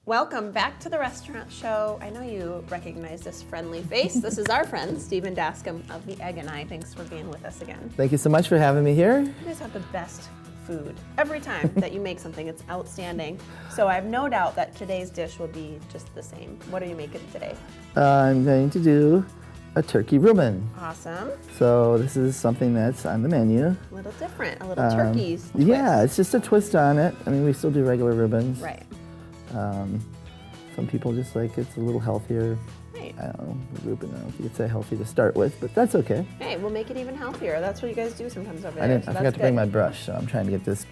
Welcome back to the restaurant show. I know you recognize this friendly face. This is our friend, Stephen Dascom of The Egg and I. Thanks for being with us again. Thank you so much for having me here. You guys have the best food. Every time that you make something, it's outstanding. So I have no doubt that today's dish will be just the same. What are you making today? I'm going to do a turkey Reuben. Awesome. So this is something that's on the menu. A little different, a little turkey twist. Yeah, it's just a twist on it. I mean, we still do regular Reubens. Right. Some people just like it's a little healthier. Right. I don't know, Reuben, I don't know if you could say healthy to start with, but that's okay. Hey, we'll make it even healthier. That's what you guys do sometimes over I there. So forgot that's to bring good. my brush, so I'm trying to get this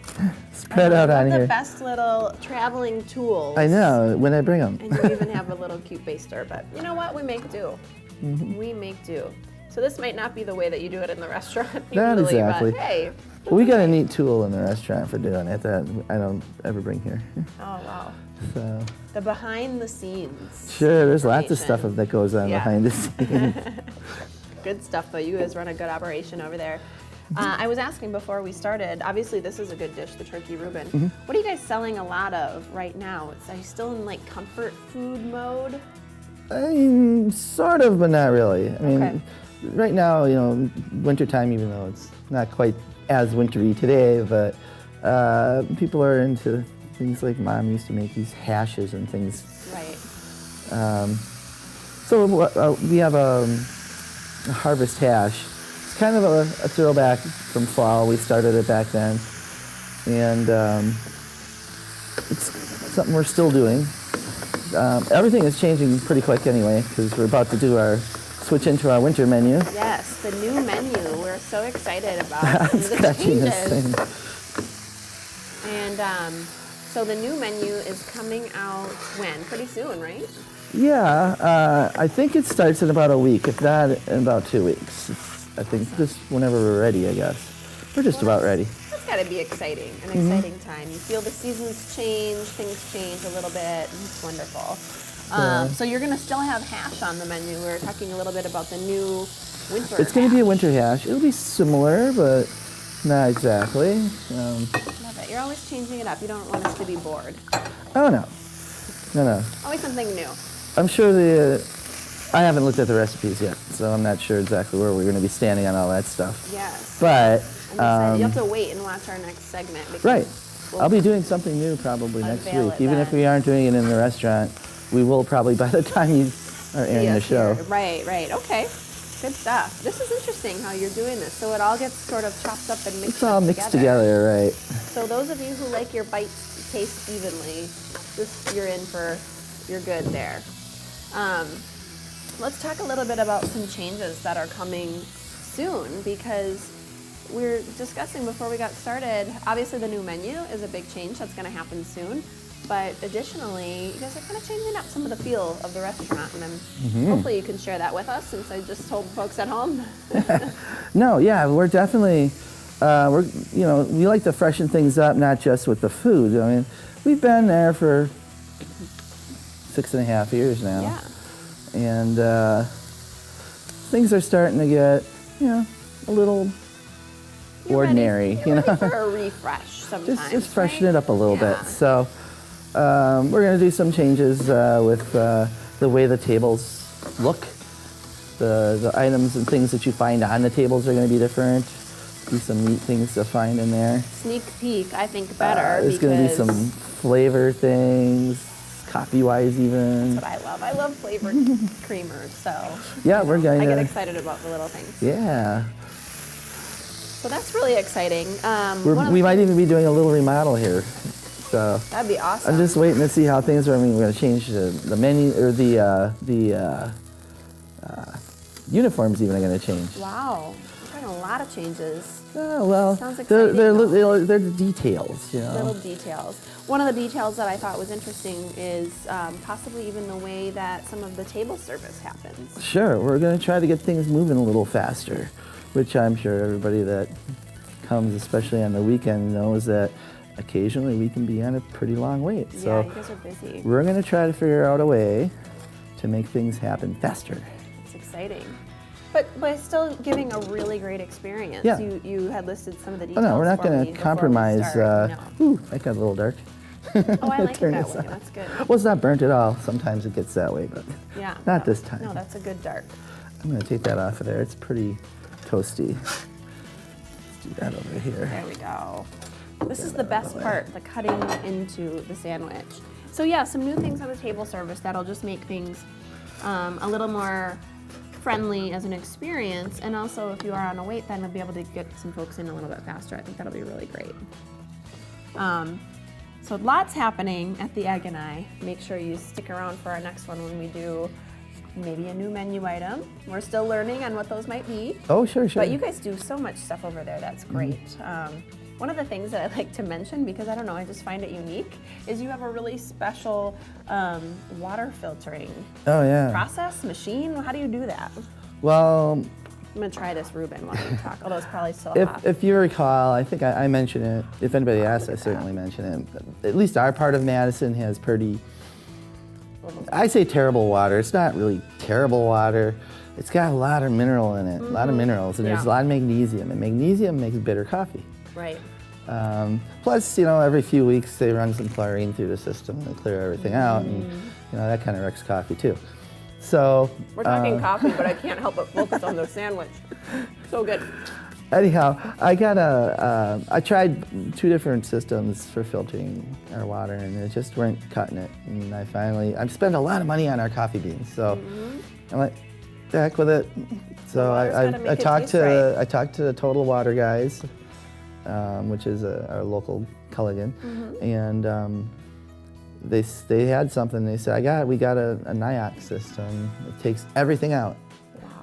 spread out on The here. best little traveling tools. I know, when I bring them. And you even have a little cute baster, but you know what? We make do. Mm-hmm. We make do. So this might not be the way that you do it in the restaurant Not usually, exactly. but hey. Well, we got a neat tool in the restaurant for doing it that I don't ever bring here. Oh, wow. So. The behind the scenes. Sure, there's lots of stuff information. that goes on Yeah. behind the scenes. Good stuff, though. You guys run a good operation over there. I was asking before we started, obviously this is a good dish, the turkey Reuben. Mm-hmm. What are you guys selling a lot of right now? Are you still in like comfort food mode? I mean, sort of, but not really. I mean, Okay. right now, you know, wintertime, even though it's not quite as wintry today, but people are into things like Mom used to make these hashes and things. Right. So we have a harvest hash. It's kind of a throwback from fall. We started it back then. And it's something we're still doing. Everything is changing pretty quick anyway, because we're about to switch into our winter menu. Yes, the new menu. We're so excited about some of the Scratching this changes. thing. And so the new menu is coming out when? Pretty soon, right? Yeah, I think it starts in about a week, if not in about 2 weeks. I think just whenever we're ready, I guess. We're just about ready. That's got to be exciting, an exciting time. You feel the seasons change, things change a little bit, and it's wonderful. So you're going to still have hash on the menu. We were talking a little bit about the new winter It's going to be a hash. winter hash. It'll be similar, but not exactly. Love it. You're always changing it up. You don't want us to be bored. Oh, no. No. Always something new. I'm sure I haven't looked at the recipes yet, so I'm not sure exactly where we're going to be standing on all that stuff. Yes. But, I'm excited. You have to wait and watch our next segment. Because right. we'll I'll be doing something new probably next unveil week. it Even if then. we aren't doing it in the restaurant, we will probably by the time you are airing the Yes, show. here. Right. Okay. Good stuff. This is interesting how you're doing this. So it all gets sort of chopped up and mixed It's all up mixed together, right? So those of you who like your bites to taste evenly, you're good there. Let's talk a little bit about some changes that are coming soon, because we're discussing before we got started, obviously the new menu is a big change that's going to happen soon, but additionally, you guys are kind of changing up some of the feel of the restaurant, and hopefully you can share that with us, since I just told folks at home. No, yeah, we're definitely, we like to freshen things up, not just with the food. I mean, we've been there for 6.5 years now. Yeah. And things are starting to get, a little ordinary, You're ready for a refresh sometimes. Just freshen right? it up a little Yeah. bit. So we're going to do some changes with the way the tables look. The items and things that you find on the tables are going to be different. Be some neat things to find in there. Sneak peek, I think better. There's going to be because some flavor things, coffee-wise even. That's what I love. I love flavored creamers, so Yeah, we're going I get to. excited about the little things. Yeah. So that's really exciting. We might even be doing a little remodel here. So That'd be awesome. I'm just waiting to see how things are. I mean, we're going to change the menu, or the uniforms even are going to change. Wow, we've got a lot of changes. Oh, well, Sounds they're exciting, they're the details, Little details. One of the details that I thought was interesting is possibly even the way that some of the table service happens. Sure, we're going to try to get things moving a little faster, which I'm sure everybody that comes, especially on the weekend, knows that occasionally we can be on a pretty long wait. Yeah, So you guys are busy. we're going to try to figure out a way to make things happen faster. It's exciting. But still giving a really great experience. Yeah. You had listed some of the Oh details. no, we're not for me going to before we compromise. start. No. Ooh, that got a little dark. Oh, I like it Turn that this way. on. That's good. Well, it's not burnt at all. Sometimes it gets that way, but Yeah. not this time. No, that's a good dark. I'm going to take that off of there. It's pretty toasty. Let's do that over here. There we go. This is the best part, the cutting into the sandwich. So yeah, some new things on the table service that'll just make things a little more friendly as an experience, and also if you are on a wait, then we'll be able to get some folks in a little bit faster. I think that'll be really great. So lots happening at the Egg and I. Make sure you stick around for our next one when we do maybe a new menu item. We're still learning on what those might be. Oh, sure, sure. But you guys do so much stuff over there, that's great. One of the things that I like to mention, because I don't know, I just find it unique, is you have a really special water filtering Oh, yeah. process, machine. How do you do that? Well, I'm gonna try this Reuben while you talk, although it's probably still hot. if you recall, I think I mentioned it. If anybody asks, I certainly mention it. At least our part of Madison has pretty, I say terrible water. It's not really terrible water. It's got a lot of mineral in it, a lot of minerals, and there's a lot of magnesium, and magnesium makes bitter coffee. Right. Plus, you know, every few weeks they run some chlorine through the system and clear everything out, and you know, that kind of wrecks coffee too. So We're talking coffee, but I can't help but focus on the sandwich. So good. anyhow, I tried 2 different systems for filtering our water, and it just weren't cutting it. And I've spent a lot of money on our coffee beans, so I'm like, the heck with it. So I talked to the Total Water guys, which is our local Culligan, and they had something. They said, we got a NIOX system. It takes everything out,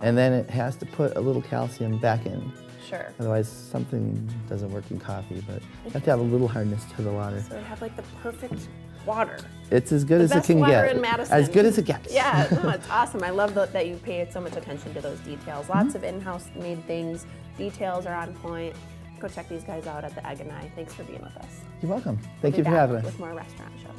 and then it has to put a little calcium back in. Sure. Otherwise, something doesn't work in coffee. But you have to have a little hardness to the water. So we have like the perfect water. It's as good as it can water get. in Madison. As good as it gets. Yeah, no, it's awesome. I love that you paid so much attention to those details. Lots of in-house made things. Details are on point. Go check these guys out at the Egg and I. Thanks for being with us. You're welcome. We'll Thank be you for back having us. with more restaurant show.